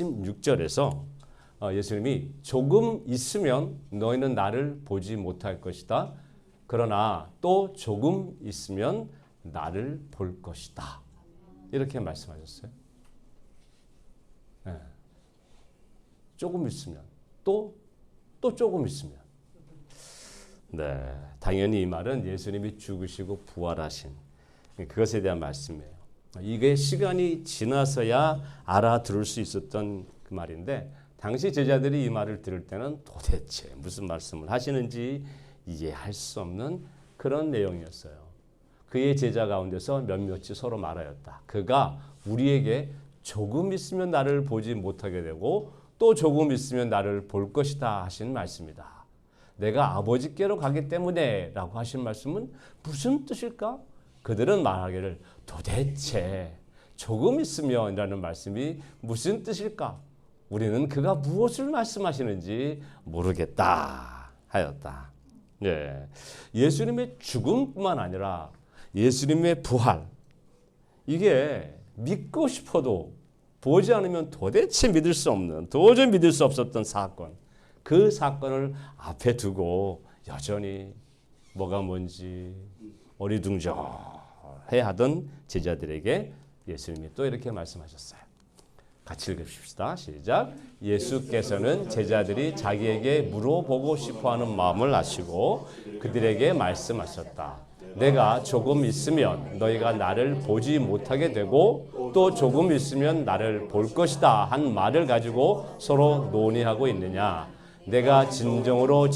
16절에서 예수님이 조금 있으면 너희는 나를 보지 못할 것이다. 그러나 또 조금 있으면 나를 볼 것이다. 이렇게 말씀하셨어요. 네. 조금 있으면 또 조금 있으면. 네, 당연히 이 말은 예수님이 죽으시고 부활하신 그것에 대한 말씀이에요. 이게 시간이 지나서야 알아들을 수 있었던 그 말인데 당시 제자들이 이 말을 들을 때는 도대체 무슨 말씀을 하시는지 이해할 수 없는 그런 내용이었어요. 그의 제자 가운데서 몇몇이 서로 말하였다. 그가 우리에게 조금 있으면 나를 보지 못하게 되고 또 조금 있으면 나를 볼 것이다 하신 말씀이다. 내가 아버지께로 가기 때문에 라고 하신 말씀은 무슨 뜻일까? 그들은 말하기를 도대체 조금 있으면 이라는 말씀이 무슨 뜻일까? 우리는 그가 무엇을 말씀하시는지 모르겠다 하였다. 예. 예수님의 죽음뿐만 아니라 예수님의 부활, 이게 믿고 싶어도 보지 않으면 도대체 믿을 수 없는, 도저히 믿을 수 없었던 사건, 그 사건을 앞에 두고 여전히 뭐가 뭔지 어리둥절해 하던 제자들에게 예수님이 또 이렇게 말씀하셨어요. 같이 읽읍시다. 시작. 예수께서는 제자들이 자기에게 물어보고 싶어하는 마음을 아시고 그들에게 말씀하셨다. 내가 조금 있으면 너희가 나를 보지 못하게 되고 또 조금 있으면 나를 볼 것이다 한 말을 가지고 서로 논의하고 있느냐. 내가 진정으로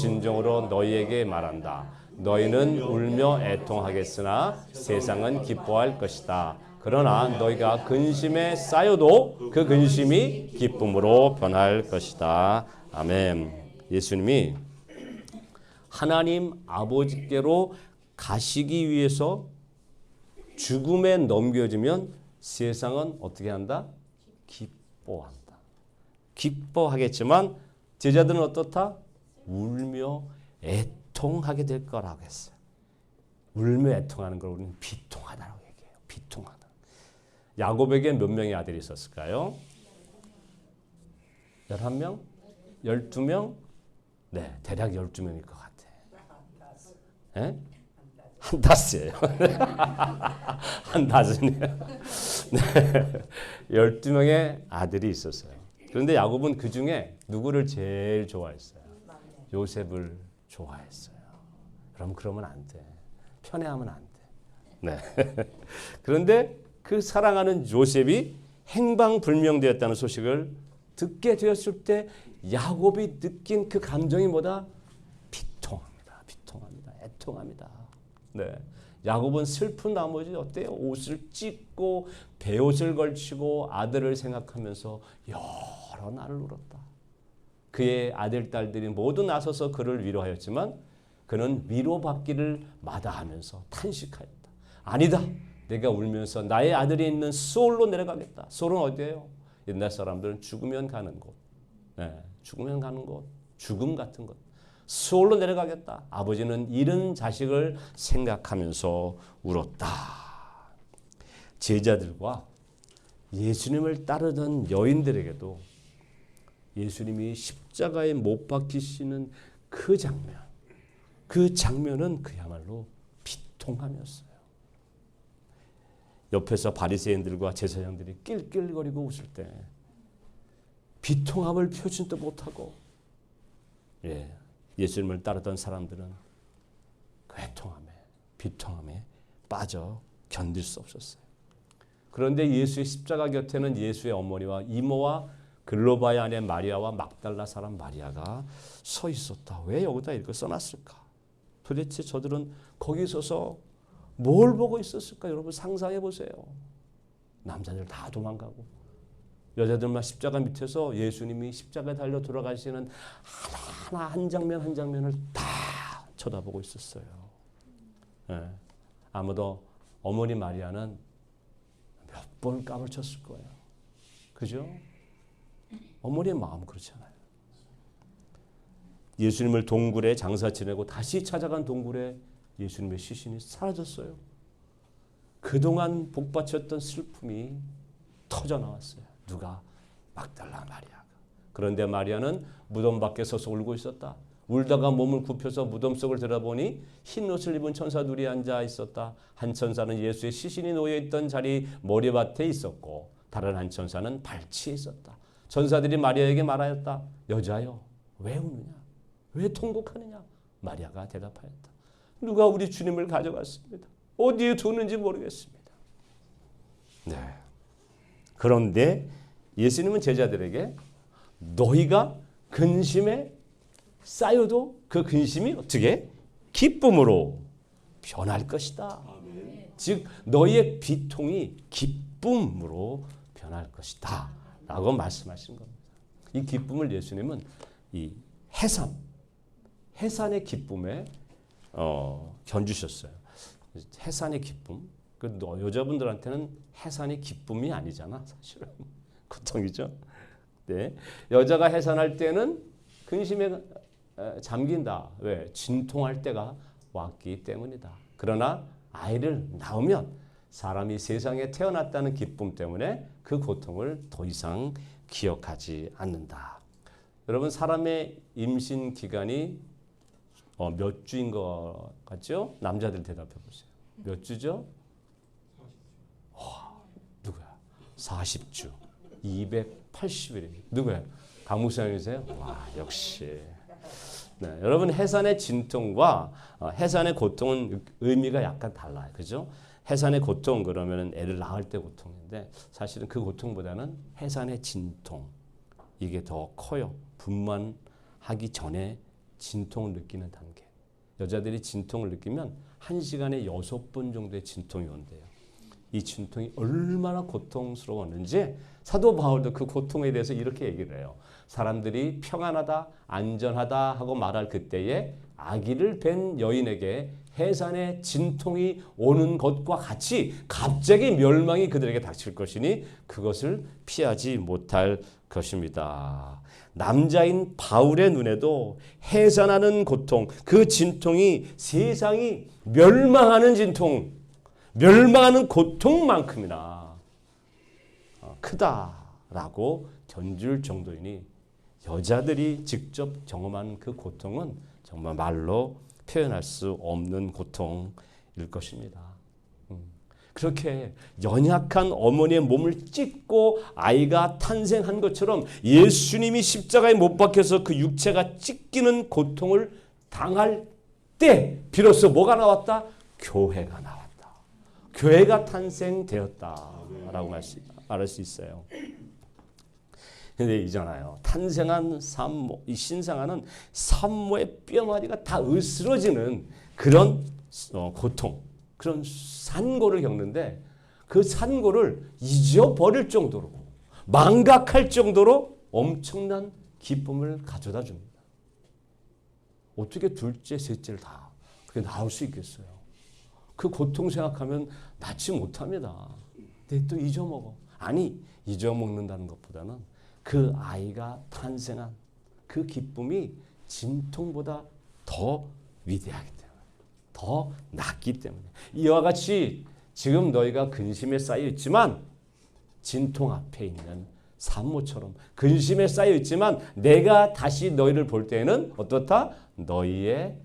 너희에게 말한다. 너희는 울며 애통하겠으나 세상은 기뻐할 것이다. 그러나 너희가 근심에 쌓여도 그 근심이 기쁨으로 변할 것이다. 아멘. 예수님이 하나님 아버지께로 가시기 위해서 죽음에 넘겨지면 세상은 어떻게 한다? 기뻐한다. 기뻐하겠지만 제자들은 어떻다? 울며 애통하게 될 거라고 했어요. 울며 애통하는 걸 우리는 비통하다라고 얘기해요. 비통하다. 야곱에게 몇 명의 아들이 있었을까요? 11명? 12명? 네, 대략 12명일 것 같아. 네? 한 다스예요. 한 다스네요. 네. 12명의 아들이 있었어요. 그런데 야곱은 그 중에 누구를 제일 좋아했어요? 요셉을 좋아했어요. 그러면 안 돼. 편애하면 안 돼. 네. 그런데 그 사랑하는 요셉이 행방불명되었다는 소식을 듣게 되었을 때 야곱이 느낀 그 감정이 뭐다? 비통합니다. 애통합니다. 네. 야곱은 슬픈 나머지 어때요? 옷을 찢고 베옷을 걸치고 아들을 생각하면서 여러 날을 울었다. 그의 아들, 딸들이 모두 나서서 그를 위로하였지만 그는 위로받기를 마다하면서 탄식하였다. 아니다. 내가 울면서 나의 아들이 있는 소울로 내려가겠다. 소울은 어디예요? 옛날 사람들은 죽으면 가는 곳. 네, 죽으면 가는 곳. 죽음 같은 곳. 소울로 내려가겠다. 아버지는 잃은 자식을 생각하면서 울었다. 제자들과 예수님을 따르던 여인들에게도 예수님이 십자가에 못 박히시는 그 장면은 그야말로 비통함이었어요. 옆에서 바리새인들과 제사장들이 낄낄거리고 웃을 때 비통함을 표현도 못하고 예수님을 따르던 사람들은 그 비통함에 빠져 견딜 수 없었어요. 그런데 예수의 십자가 곁에는 예수의 어머니와 이모와 글로바의 아내 마리아와 막달라 사람 마리아가 서 있었다. 왜 여기다 이렇게 써놨을까? 도대체 저들은 거기 서서 뭘 보고 있었을까? 여러분 상상해 보세요. 남자들 다 도망가고 여자들만 십자가 밑에서 예수님이 십자가에 달려 돌아가시는 하나하나 한 장면 한 장면을 다 쳐다보고 있었어요. 네. 아무도 어머니 마리아는 몇 번 까불쳤을 거예요. 그죠? 어머니의 마음 그렇잖아요. 예수님을 동굴에 장사 지내고 다시 찾아간 동굴에 예수님의 시신이 사라졌어요. 그동안 복받쳤던 슬픔이 터져 나왔어요. 누가? 막달라 마리아가. 그런데 마리아는 무덤 밖에 서서 울고 있었다. 울다가 몸을 굽혀서 무덤 속을 들어보니 흰 옷을 입은 천사 둘이 앉아 있었다. 한 천사는 예수의 시신이 놓여있던 자리 머리밭에 있었고 다른 한 천사는 발치에 있었다. 천사들이 마리아에게 말하였다. 여자여, 왜 우느냐? 왜 통곡하느냐? 마리아가 대답하였다. 누가 우리 주님을 가져갔습니다. 어디에 두는지 모르겠습니다. 네. 그런데 예수님은 제자들에게 너희가 근심에 쌓여도 그 근심이 어떻게? 기쁨으로 변할 것이다. 즉 너희의 비통이 기쁨으로 변할 것이다 라고 말씀하신 겁니다. 이 기쁨을 예수님은 이 해산의 기쁨에 견주셨어요. 해산의 기쁨. 그 여자분들한테는 해산이 기쁨이 아니잖아, 사실은. 고통이죠. 네. 여자가 해산할 때는 근심에 잠긴다. 왜? 진통할 때가 왔기 때문이다. 그러나 아이를 낳으면 사람이 세상에 태어났다는 기쁨 때문에 그 고통을 더 이상 기억하지 않는다. 여러분, 사람의 임신 기간이 몇 주인 것 같죠? 남자들 대답해 보세요. 몇 주죠? 누구야? 40주. 280일이. 누구야? 강무수님이세요? 와, 역시. 네, 여러분, 해산의 진통과 해산의 고통은 의미가 약간 달라요. 그죠? 해산의 고통 그러면 애를 낳을 때 고통인데 사실은 그 고통보다는 해산의 진통 이게 더 커요. 분만하기 전에 진통을 느끼는 단계. 여자들이 진통을 느끼면 1시간에 6번 정도의 진통이 온대요. 이 진통이 얼마나 고통스러웠는지 사도 바울도 그 고통에 대해서 이렇게 얘기를 해요. 사람들이 평안하다, 안전하다 하고 말할 그때에 아기를 뵌 여인에게 해산의 진통이 오는 것과 같이 갑자기 멸망이 그들에게 닥칠 것이니 그것을 피하지 못할 것입니다. 남자인 바울의 눈에도 해산하는 고통, 그 진통이 세상이 멸망하는 진통, 멸망하는 고통만큼이나 크다라고 견줄 정도이니 여자들이 직접 경험한 그 고통은 정말 말로 표현할 수 없는 고통일 것입니다. 그렇게 연약한 어머니의 몸을 찢고 아이가 탄생한 것처럼 예수님이 십자가에 못 박혀서 그 육체가 찢기는 고통을 당할 때 비로소 뭐가 나왔다? 교회가 나왔다. 교회가 탄생되었다라고 말할 수 있어요. 근데 있잖아요. 탄생한 산모, 이 신생아는 산모의 뼈마디가 다 으스러지는 그런 고통, 그런 산고를 겪는데 그 산고를 잊어버릴 정도로 망각할 정도로 엄청난 기쁨을 가져다 줍니다. 어떻게 둘째, 셋째를 다 그렇게 낳을 수 있겠어요? 그 고통 생각하면 낳지 못합니다. 근데 또 잊어먹어. 아니, 잊어먹는다는 것보다는 그 아이가 탄생한 그 기쁨이 진통보다 더 위대하기 때문에, 더 낫기 때문에. 이와 같이 지금 너희가 근심에 쌓여 있지만 진통 앞에 있는 산모처럼 근심에 쌓여 있지만 내가 다시 너희를 볼 때에는 어떻다? 너희의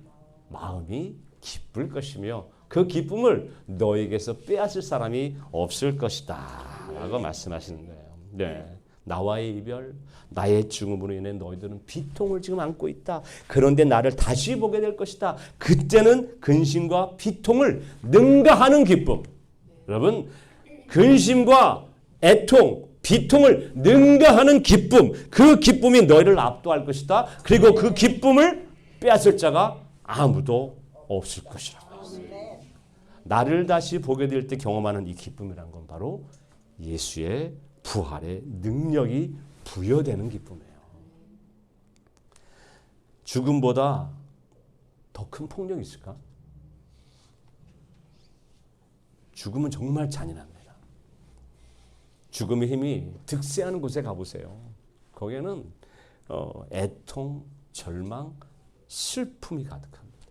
마음이 기쁠 것이며 그 기쁨을 너희에게서 빼앗을 사람이 없을 것이다 라고 말씀하시는 거예요. 네. 나와의 이별, 나의 죽음으로 인해 너희들은 비통을 지금 안고 있다. 그런데 나를 다시 보게 될 것이다. 그때는 근심과 비통을 능가하는 기쁨. 여러분, 근심과 애통, 비통을 능가하는 기쁨. 그 기쁨이 너희를 압도할 것이다. 그리고 그 기쁨을 빼앗을 자가 아무도 없을 것이라고. 나를 다시 보게 될 때 경험하는 이 기쁨이란 건 바로 예수의 부활의 능력이 부여되는 기쁨이에요. 죽음보다 더 큰 폭력이 있을까? 죽음은 정말 잔인합니다. 죽음의 힘이 득세하는 곳에 가보세요. 거기에는 애통, 절망, 슬픔이 가득합니다.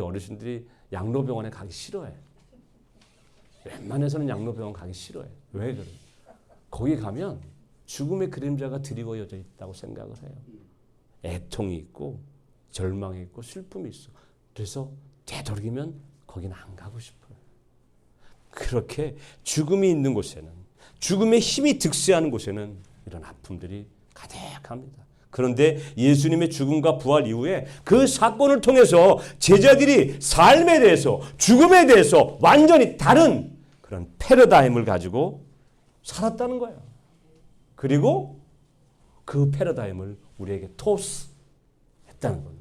어르신들이 양로병원에 가기 싫어해. 웬만해서는 양로병원 가기 싫어해. 왜 그래? 거기 가면 죽음의 그림자가 드리워져 있다고 생각을 해요. 애통이 있고 절망이 있고 슬픔이 있어. 그래서 되도록이면 거기는 안 가고 싶어요. 그렇게 죽음이 있는 곳에는, 죽음의 힘이 득세하는 곳에는 이런 아픔들이 가득합니다. 그런데 예수님의 죽음과 부활 이후에 그 사건을 통해서 제자들이 삶에 대해서, 죽음에 대해서 완전히 다른 그런 패러다임을 가지고 살았다는 거예요. 그리고 그 패러다임을 우리에게 토스했다는 겁니다.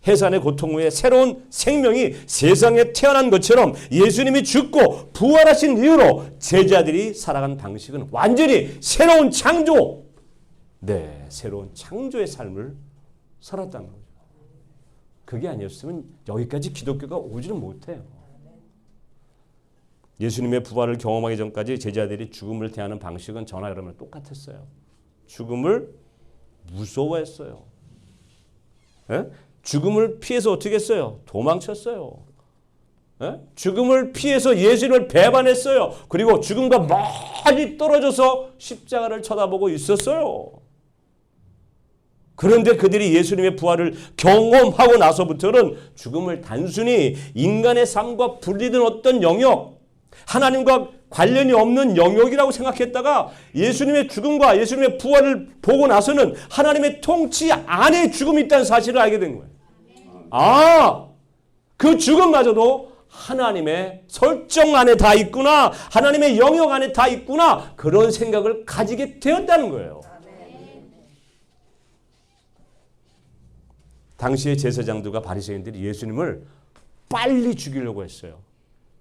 해산의 고통 후에 새로운 생명이 세상에 태어난 것처럼 예수님이 죽고 부활하신 이후로 제자들이 살아간 방식은 완전히 새로운 창조, 새로운 창조의 삶을 살았다는 거죠. 그게 아니었으면 여기까지 기독교가 오지는 못해요. 예수님의 부활을 경험하기 전까지 제자들이 죽음을 대하는 방식은 저나 여러분 똑같았어요. 죽음을 무서워했어요. 예? 죽음을 피해서 어떻게 했어요? 도망쳤어요. 예? 죽음을 피해서 예수님을 배반했어요. 그리고 죽음과 멀리 떨어져서 십자가를 쳐다보고 있었어요. 그런데 그들이 예수님의 부활을 경험하고 나서부터는 죽음을 단순히 인간의 삶과 분리된 어떤 영역, 하나님과 관련이 없는 영역이라고 생각했다가 예수님의 죽음과 예수님의 부활을 보고 나서는 하나님의 통치 안에 죽음이 있다는 사실을 알게 된 거예요. 그 죽음마저도 하나님의 설정 안에 다 있구나, 하나님의 영역 안에 다 있구나, 그런 생각을 가지게 되었다는 거예요. 당시의 제사장들과 바리새인들이 예수님을 빨리 죽이려고 했어요.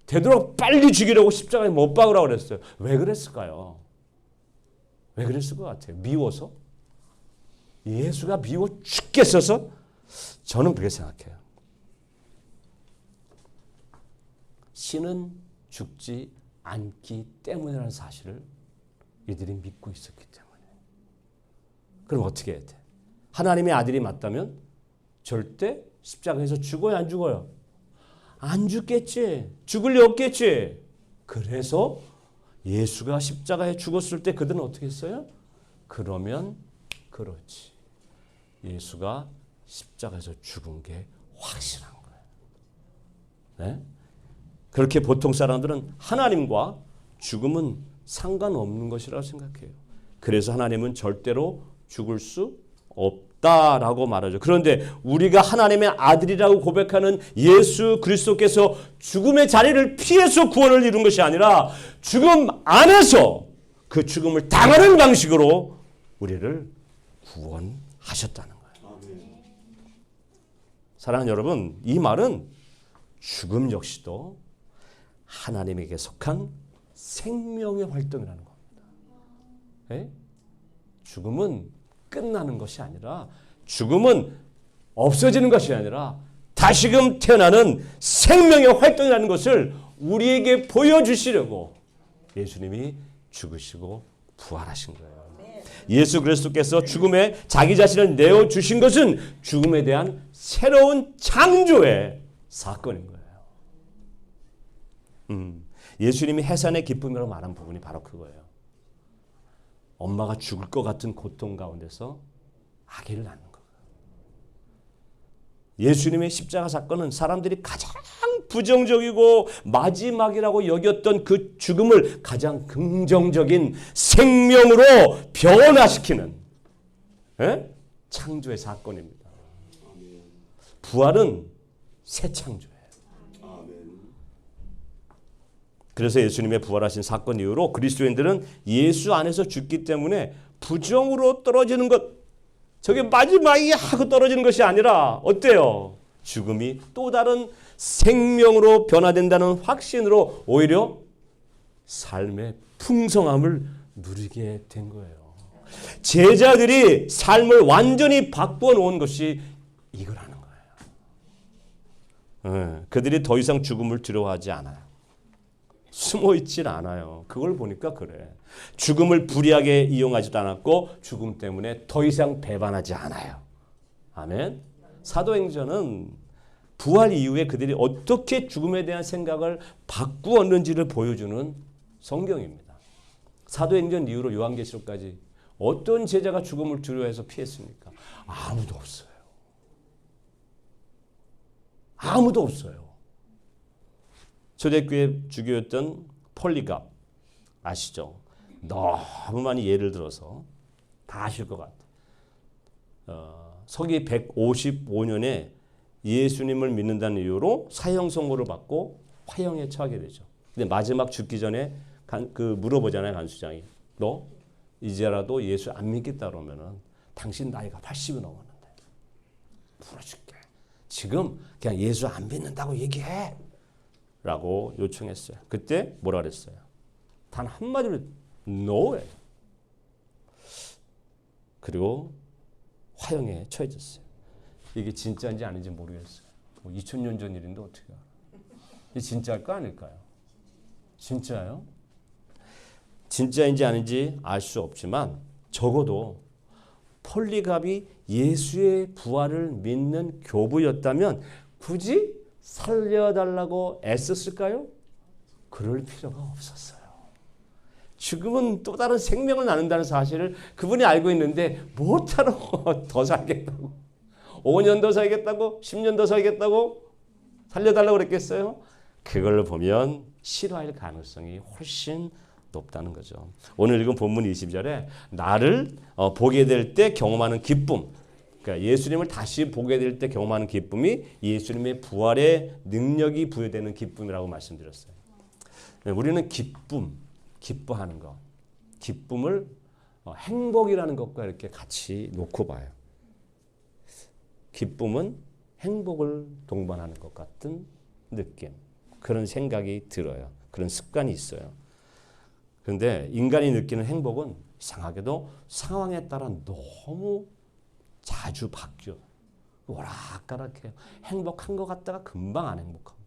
되도록 빨리 죽이려고 십자가에 못 박으라고 그랬어요. 왜 그랬을까요? 왜 그랬을 것 같아요? 미워서? 예수가 미워 죽겠어서? 저는 그렇게 생각해요. 신은 죽지 않기 때문이라는 사실을 이들이 믿고 있었기 때문에. 그럼 어떻게 해야 돼? 하나님의 아들이 맞다면 절대 십자가에서 죽어요, 안 죽어요? 안 죽겠지. 죽을 리 없겠지. 그래서 예수가 십자가에 죽었을 때 그들은 어떻게 했어요? 그러면 그렇지. 예수가 십자가에서 죽은 게 확실한 거예요. 네? 그렇게 보통 사람들은 하나님과 죽음은 상관없는 것이라고 생각해요. 그래서 하나님은 절대로 죽을 수 없다라고 말하죠. 그런데 우리가 하나님의 아들이라고 고백하는 예수 그리스도께서 죽음의 자리를 피해서 구원을 이룬 것이 아니라 죽음 안에서 그 죽음을 당하는 방식으로 우리를 구원하셨다는 거예요. 사랑하는 여러분, 이 말은 죽음 역시도 하나님에게 속한 생명의 활동이라는 겁니다. 네? 죽음은 끝나는 것이 아니라, 죽음은 없어지는 것이 아니라 다시금 태어나는 생명의 활동이라는 것을 우리에게 보여주시려고 예수님이 죽으시고 부활하신 거예요. 예수 그리스도께서 죽음에 자기 자신을 내어주신 것은 죽음에 대한 새로운 창조의 사건인 거예요. 예수님이 해산의 기쁨이라고 말한 부분이 바로 그거예요. 엄마가 죽을 것 같은 고통 가운데서 아기를 낳는 거예요. 예수님의 십자가 사건은 사람들이 가장 부정적이고 마지막이라고 여겼던 그 죽음을 가장 긍정적인 생명으로 변화시키는 창조의 사건입니다. 부활은 새 창조예요. 그래서 예수님의 부활하신 사건 이후로 그리스도인들은 예수 안에서 죽기 때문에 부정으로 떨어지는 것, 저게 마지막이 하고 떨어지는 것이 아니라 어때요? 죽음이 또 다른 생명으로 변화된다는 확신으로 오히려 삶의 풍성함을 누리게 된 거예요. 제자들이 삶을 완전히 바꾸어 놓은 것이 이거라는 거예요. 그들이 더 이상 죽음을 두려워하지 않아요. 숨어 있질 않아요. 그걸 보니까 그래. 죽음을 불의하게 이용하지도 않았고 죽음 때문에 더 이상 배반하지 않아요. 아멘. 사도행전은 부활 이후에 그들이 어떻게 죽음에 대한 생각을 바꾸었는지를 보여주는 성경입니다. 사도행전 이후로 요한계시록까지 어떤 제자가 죽음을 두려워해서 피했습니까? 아무도 없어요. 아무도 없어요. 초대교회 주교였던 폴리갑 아시죠? 너무 많이 예를 들어서 다 아실 것 같아요. 서기 155년에 예수님을 믿는다는 이유로 사형 선고를 받고 화형에 처하게 되죠. 근데 마지막 죽기 전에 물어보잖아요, 간수장이. 너 이제라도 예수 안 믿겠다 그러면은 당신 나이가 80이 넘었는데 풀어줄게. 지금 그냥 예수 안 믿는다고 얘기해. 라고 요청했어요. 그때 뭐라 그랬어요? 단 한마디로 no예요. 그리고 화형에 처해졌어요. 이게 진짜인지 아닌지 모르겠어요. 2000년 전 일인데 어떻게 알아? 이게 진짜일까 아닐까요? 진짜요? 진짜인지 아닌지 알 수 없지만 적어도 폴리갑이 예수의 부활을 믿는 교부였다면 굳이 살려달라고 애썼을까요? 그럴 필요가 없었어요. 죽음은 또 다른 생명을 나눈다는 사실을 그분이 알고 있는데 못하러 더 살겠다고 5년 더 살겠다고 10년 더 살겠다고 살려달라고 그랬겠어요? 그걸 보면 싫어할 가능성이 훨씬 높다는 거죠. 오늘 읽은 본문 20절에 나를 보게 될 때 경험하는 기쁨, 그러니까 예수님을 다시 보게 될 때 경험하는 기쁨이 예수님의 부활의 능력이 부여되는 기쁨이라고 말씀드렸어요. 우리는 기뻐하는 것, 기쁨을 행복이라는 것과 이렇게 같이 놓고 봐요. 기쁨은 행복을 동반하는 것 같은 느낌, 그런 생각이 들어요. 그런 습관이 있어요. 그런데 인간이 느끼는 행복은 이상하게도 상황에 따라 너무 자주 바뀌어요. 오락가락해요. 행복한 것 같다가 금방 안 행복하고.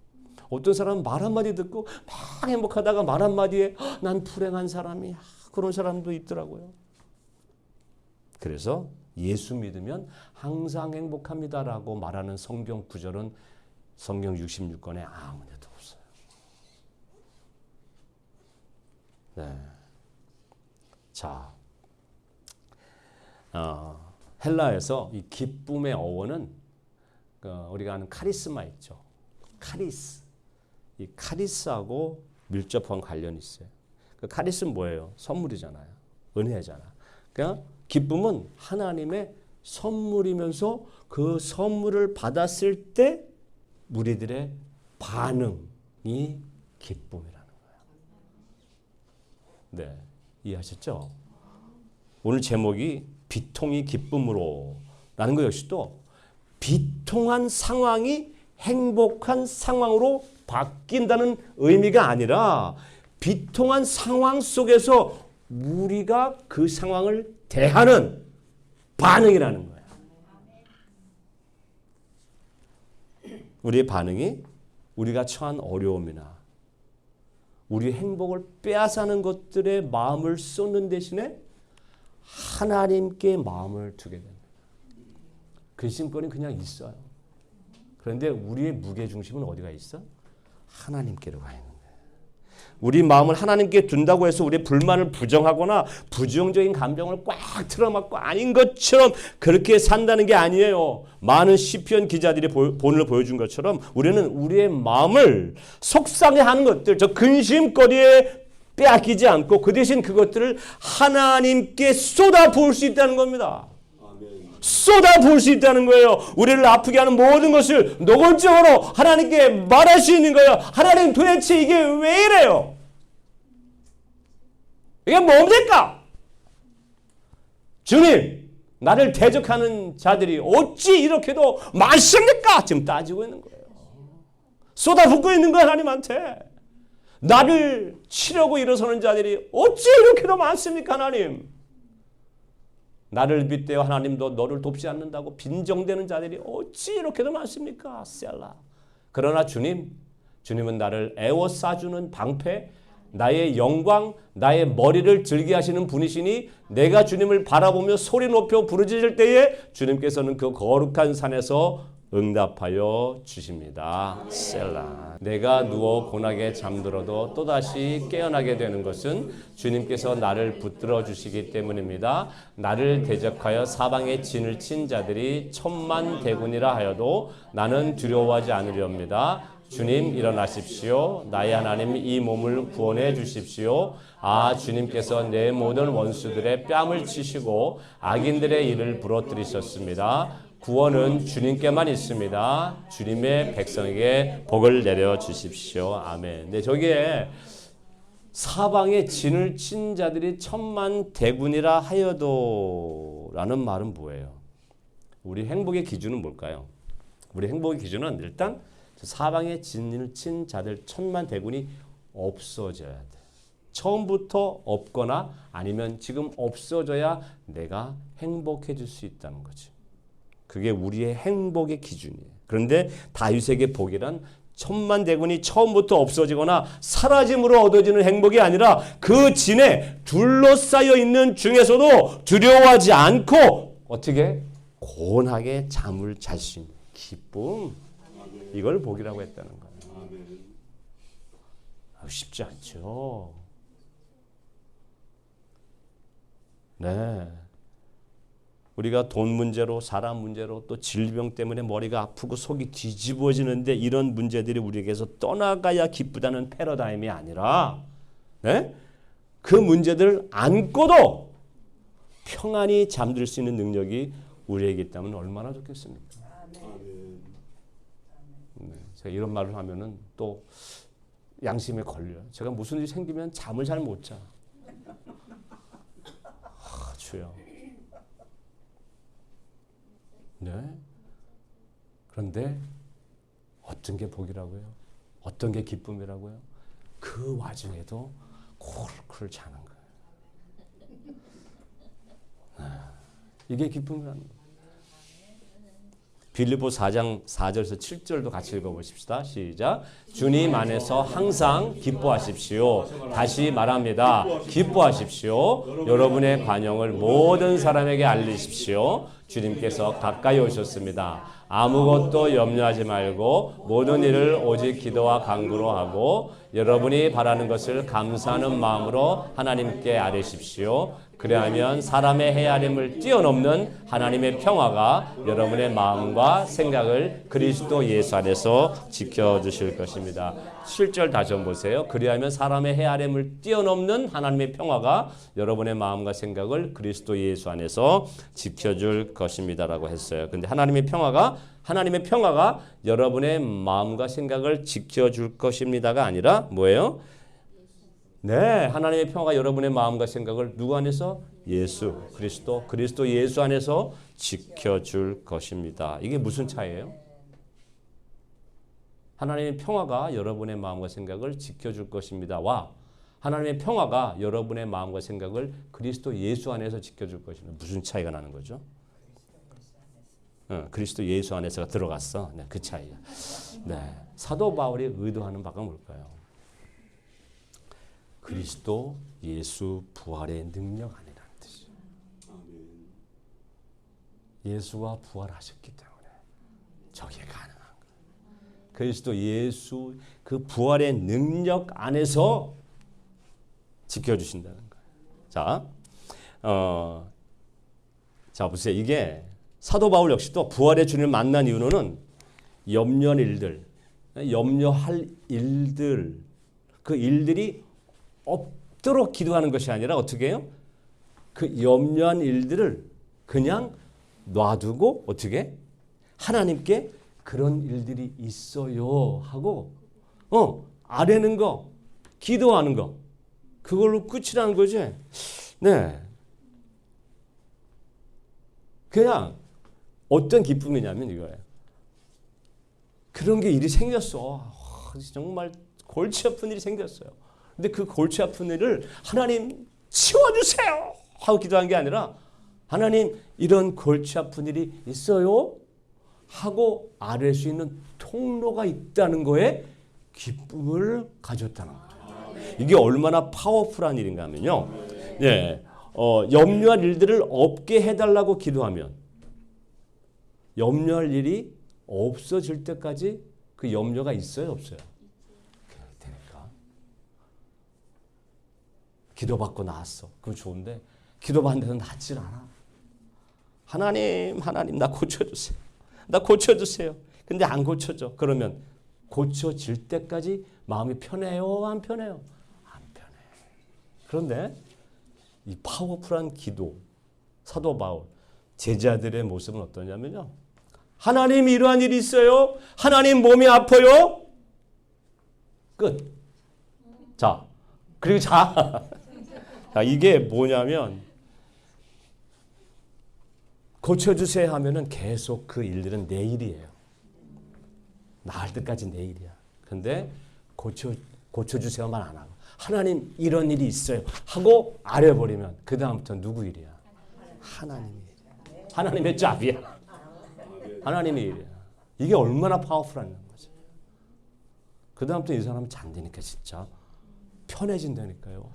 어떤 사람은 말 한마디 듣고 막 행복하다가 말 한마디에 난 불행한 사람이야. 그런 사람도 있더라고요. 그래서 예수 믿으면 항상 행복합니다라고 말하는 성경 구절은 성경 66권에 아무 데도 없어요. 네. 자, 헬라에서 이 기쁨의 어원은 우리가 아는 카리스마 있죠. 카리스. 이 카리스하고 밀접한 관련이 있어요. 그 카리스는 뭐예요? 선물이잖아요. 은혜잖아. 그러니까 기쁨은 하나님의 선물이면서 그 선물을 받았을 때 우리들의 반응이 기쁨이라는 거예요. 네, 이해하셨죠? 오늘 제목이 비통이 기쁨으로 라는 것 역시도 비통한 상황이 행복한 상황으로 바뀐다는 의미가 아니라 비통한 상황 속에서 우리가 그 상황을 대하는 반응이라는 거예요. 우리의 반응이 우리가 처한 어려움이나 우리 행복을 빼앗아는 것들의 마음을 쏟는 대신에 하나님께 마음을 두게 됩니다. 근심거리는 그냥 있어요. 그런데 우리의 무게중심은 어디가 있어? 하나님께로 가 있는 거예요. 우리 마음을 하나님께 둔다고 해서 우리의 불만을 부정하거나 부정적인 감정을 꽉 틀어막고 아닌 것처럼 그렇게 산다는 게 아니에요. 많은 시편 기자들이 본을 보여준 것처럼 우리는 우리의 마음을 속상해하는 것들, 저 근심거리에 빼앗기지 않고 그 대신 그것들을 하나님께 쏟아부을 수 있다는 겁니다. 쏟아부을 수 있다는 거예요. 우리를 아프게 하는 모든 것을 노골적으로 하나님께 말할 수 있는 거예요. 하나님 도대체 이게 왜 이래요? 이게 뭡니까? 주님, 나를 대적하는 자들이 어찌 이렇게도 많습니까? 지금 따지고 있는 거예요. 쏟아붓고 있는 거예요, 하나님한테. 나를 치려고 일어서는 자들이 어찌 이렇게도 많습니까, 하나님? 나를 빗대어 하나님도 너를 돕지 않는다고 빈정대는 자들이 어찌 이렇게도 많습니까? 셀라. 그러나 주님은 나를 애워싸주는 방패, 나의 영광, 나의 머리를 들게 하시는 분이시니 내가 주님을 바라보며 소리 높여 부르짖을 때에 주님께서는 그 거룩한 산에서 응답하여 주십니다. 셀라. 내가 누워 고나게 잠들어도 또다시 깨어나게 되는 것은 주님께서 나를 붙들어 주시기 때문입니다. 나를 대적하여 사방에 진을 친 자들이 천만대군이라 하여도 나는 두려워하지 않으렵니다. 주님 일어나십시오. 나의 하나님 이 몸을 구원해 주십시오. 아, 주님께서 내 모든 원수들의 뺨을 치시고 악인들의 일을 부러뜨리셨습니다. 구원은 주님께만 있습니다. 주님의 백성에게 복을 내려 주십시오. 아멘. 네, 저기에 사방에 진을 친 자들이 천만대군이라 하여도 라는 말은 뭐예요? 우리 행복의 기준은 뭘까요? 우리 행복의 기준은 일단 사방에 진을 친 자들 천만대군이 없어져야 돼. 처음부터 없거나 아니면 지금 없어져야 내가 행복해질 수 있다는 거지. 그게 우리의 행복의 기준이에요. 그런데 다윗에게 복이란 천만대군이 처음부터 없어지거나 사라짐으로 얻어지는 행복이 아니라 그 진에 둘러싸여 있는 중에서도 두려워하지 않고 어떻게 고운하게 잠을 잘 수 있는 기쁨, 이걸 복이라고 했다는 거예요. 쉽지 않죠. 네. 우리가 돈 문제로, 사람 문제로, 또 질병 때문에 머리가 아프고 속이 뒤집어지는데 이런 문제들이 우리에게서 떠나가야 기쁘다는 패러다임이 아니라, 네? 그 문제들을 안고도 평안히 잠들 수 있는 능력이 우리에게 있다면 얼마나 좋겠습니까? 네, 제가 이런 말을 하면은 또 양심에 걸려요. 제가 무슨 일이 생기면 잠을 잘 못 자. 주여. 네. 그런데 어떤 게 복이라고요? 어떤 게 기쁨이라고요? 그 와중에도 콜콜 자는 거예요. 이게 기쁨이라는 거예요. 빌립보 4장 4절에서 7절도 같이 읽어보십시다. 시작. 주님 안에서 항상 기뻐하십시오. 다시 말합니다. 기뻐하십시오. 여러분의 관용을 모든 사람에게 알리십시오. 주님께서 가까이 오셨습니다. 아무것도 염려하지 말고 모든 일을 오직 기도와 간구로 하고 여러분이 바라는 것을 감사하는 마음으로 하나님께 아뢰십시오. 그래야면 사람의 헤아림을 뛰어넘는 하나님의 평화가 여러분의 마음과 생각을 그리스도 예수 안에서 지켜주실 것입니다. 7절 다시 한번 보세요. 그래야면 사람의 헤아림을 뛰어넘는 하나님의 평화가 여러분의 마음과 생각을 그리스도 예수 안에서 지켜줄 것입니다라고 했어요. 근데 하나님의 평화가 여러분의 마음과 생각을 지켜줄 것입니다가 아니라 뭐예요? 네, 하나님의 평화가 여러분의 마음과 생각을 누구 안에서? 예수, 그리스도 예수 안에서 지켜줄 것입니다. 이게 무슨 차이예요? 하나님의 평화가 여러분의 마음과 생각을 지켜줄 것입니다와 하나님의 평화가 여러분의 마음과 생각을 그리스도 예수 안에서 지켜줄 것입니다. 무슨 차이가 나는 거죠? 그리스도 예수 안에서가 들어갔어. 네, 그 차이야. 네, 사도 바울이 의도하는 바가 뭘까요? 그리스도 예수 부활의 능력 아니라는 뜻이에요. 예수가 부활하셨기 때문에 저게 가능한 거예요. 그리스도 예수 그 부활의 능력 안에서 지켜주신다는 거예요. 자 보세요. 이게 사도 바울 역시 또 부활의 주님을 만난 이유는 염려할 일들, 그 일들이 없도록 기도하는 것이 아니라 어떻게 해요? 그 염려한 일들을 그냥 놔두고 어떻게? 하나님께 그런 일들이 있어요 하고 아뢰는 거, 기도하는 거 그걸로 끝이라는 거지. 네. 그냥 어떤 기쁨이냐면 이거예요. 그런 게 일이 생겼어. 정말 골치 아픈 일이 생겼어요. 근데 그 골치 아픈 일을 하나님 치워주세요 하고 기도한 게 아니라 하나님 이런 골치 아픈 일이 있어요 하고 아뢰 수 있는 통로가 있다는 거에 기쁨을 가졌다는 거예요. 이게 얼마나 파워풀한 일인가 하면요. 예, 염려할 일들을 없게 해달라고 기도하면 염려할 일이 없어질 때까지 그 염려가 있어요, 없어요? 되니까. 기도받고 나았어. 그거 좋은데 기도받는 데는 낫질 않아. 하나님 나 고쳐주세요. 나 고쳐주세요. 근데 안 고쳐져. 그러면 고쳐질 때까지 마음이 편해요? 안 편해요? 안 편해. 그런데 이 파워풀한 기도, 사도 바울, 제자들의 모습은 어떠냐면요. 하나님 이러한 일이 있어요. 하나님 몸이 아파요. 끝. 자, 그리고 자, 이게 뭐냐면 고쳐주세요 하면은 계속 그 일들은 내일이에요. 나을 때까지 내일이야. 근데 고쳐주세요만 안 하고 하나님 이런 일이 있어요 하고 아려버리면 그 다음부터 누구 일이야? 하나님의 일이야. 하나님의 짭이야. 하나님의 일이야. 이게 얼마나 파워풀한 거죠. 그 다음부터 이 사람은 잔디니까 진짜 편해진다니까요.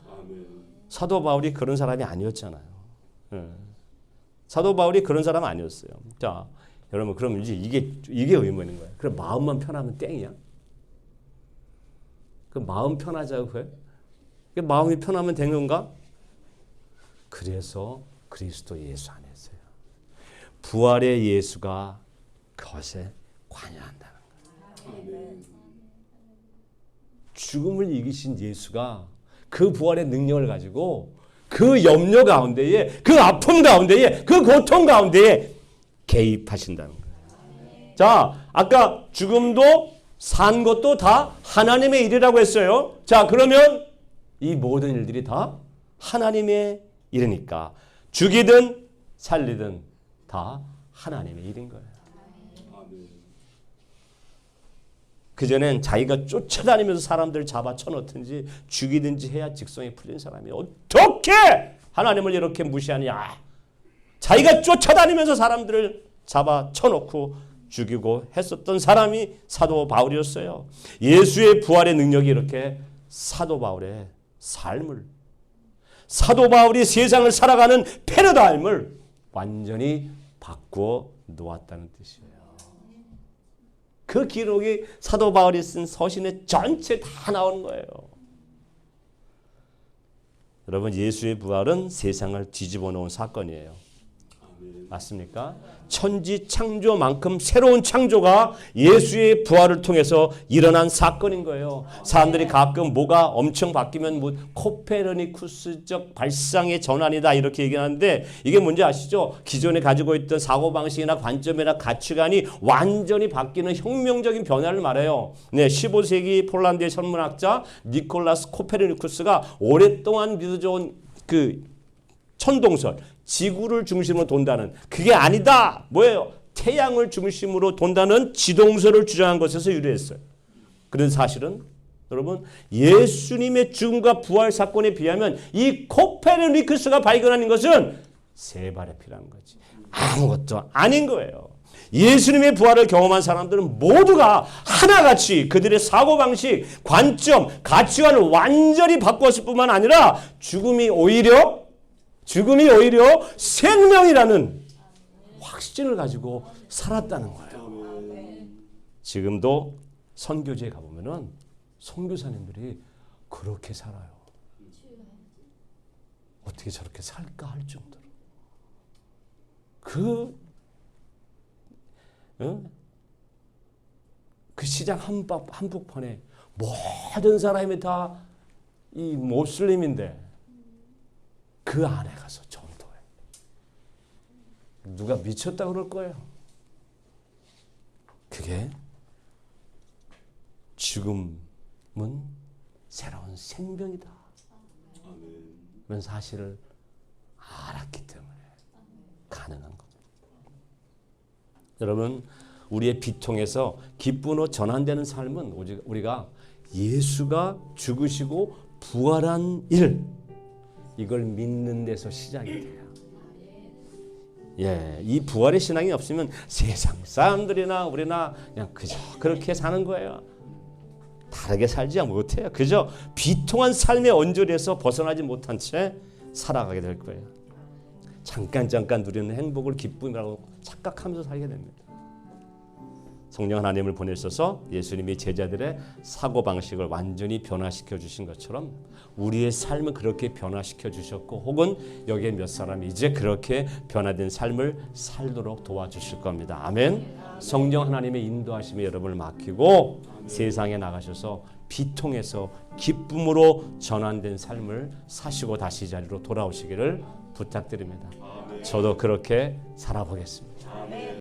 사도 바울이 그런 사람이 아니었잖아요. 사도 바울이 그런 사람 아니었어요. 자, 여러분 그럼 이제 이게 의문인 거예요. 그럼 마음만 편하면 땡이야? 그 마음 편하자고 해? 마음이 편하면 된 건가? 그래서 그리스도 예수 안에서요. 부활의 예수가 그것에 관여한다는 거예요. 죽음을 이기신 예수가 그 부활의 능력을 가지고 그 염려 가운데에, 그 아픔 가운데에, 그 고통 가운데에 개입하신다는 거예요. 자, 아까 죽음도 산 것도 다 하나님의 일이라고 했어요. 자, 그러면 이 모든 일들이 다 하나님의 일이니까 죽이든 살리든 다 하나님의 일인 거예요. 그전엔 자기가 쫓아다니면서 사람들을 잡아 쳐넣든지 죽이든지 해야 직성이 풀린 사람이 어떻게 하나님을 이렇게 무시하냐. 자기가 쫓아다니면서 사람들을 잡아 쳐놓고 죽이고 했었던 사람이 사도 바울이었어요. 예수의 부활의 능력이 이렇게 사도 바울의 삶을, 사도 바울이 세상을 살아가는 패러다임을 완전히 바꾸어 놓았다는 뜻이에요. 그 기록이 사도 바울이 쓴 서신에 전체 다 나오는 거예요. 여러분, 예수의 부활은 세상을 뒤집어 놓은 사건이에요. 맞습니까? 천지 창조만큼 새로운 창조가 예수의 부활을 통해서 일어난 사건인 거예요. 사람들이 가끔 뭐가 엄청 바뀌면 뭐 코페르니쿠스적 발상의 전환이다 이렇게 얘기하는데 이게 뭔지 아시죠? 기존에 가지고 있던 사고방식이나 관점이나 가치관이 완전히 바뀌는 혁명적인 변화를 말해요. 네, 15세기 폴란드의 천문학자 니콜라스 코페르니쿠스가 오랫동안 믿어져온 그 천동설, 지구를 중심으로 돈다는, 그게 아니다. 뭐예요? 태양을 중심으로 돈다는 지동설을 주장한 것에서 유래했어요. 그런 사실은 여러분, 예수님의 죽음과 부활 사건에 비하면 이 코페르니쿠스가 발견한 것은 세 발의 피라는 거지. 아무것도 아닌 거예요. 예수님의 부활을 경험한 사람들은 모두가 하나같이 그들의 사고방식, 관점, 가치관을 완전히 바꾸었을 뿐만 아니라 죽음이 오히려 생명이라는 확신을 가지고 살았다는 거예요. 지금도 선교지에 가보면은 선교사님들이 그렇게 살아요. 어떻게 저렇게 살까 할 정도로. 그 시장 한복판에 모든 사람이 다 이 모슬림인데 그 안에 가서 전도해. 누가 미쳤다 그럴 거예요. 그게 죽음은 새로운 생명이다. 그런 사실을 알았기 때문에 가능한 겁니다. 여러분, 우리의 비통에서 기쁨으로 전환되는 삶은 오직 우리가 예수가 죽으시고 부활한 일, 이걸 믿는 데서 시작이 돼요. 예, 이 부활의 신앙이 없으면 세상 사람들이나 우리나 그냥 그저 그렇게 사는 거예요. 다르게 살지 못해요. 그저 비통한 삶의 언저리에서 벗어나지 못한 채 살아가게 될 거예요. 잠깐 누리는 행복을 기쁨이라고 착각하면서 살게 됩니다. 성령 하나님을 보내셔서 예수님이 제자들의 사고방식을 완전히 변화시켜 주신 것처럼 우리의 삶을 그렇게 변화시켜 주셨고 혹은 여기에 몇 사람이 이제 그렇게 변화된 삶을 살도록 도와주실 겁니다. 아멘. 성령 하나님의 인도하심에 여러분을 맡기고 세상에 나가셔서 비통해서 기쁨으로 전환된 삶을 사시고 다시 이 자리로 돌아오시기를 부탁드립니다. 저도 그렇게 살아보겠습니다.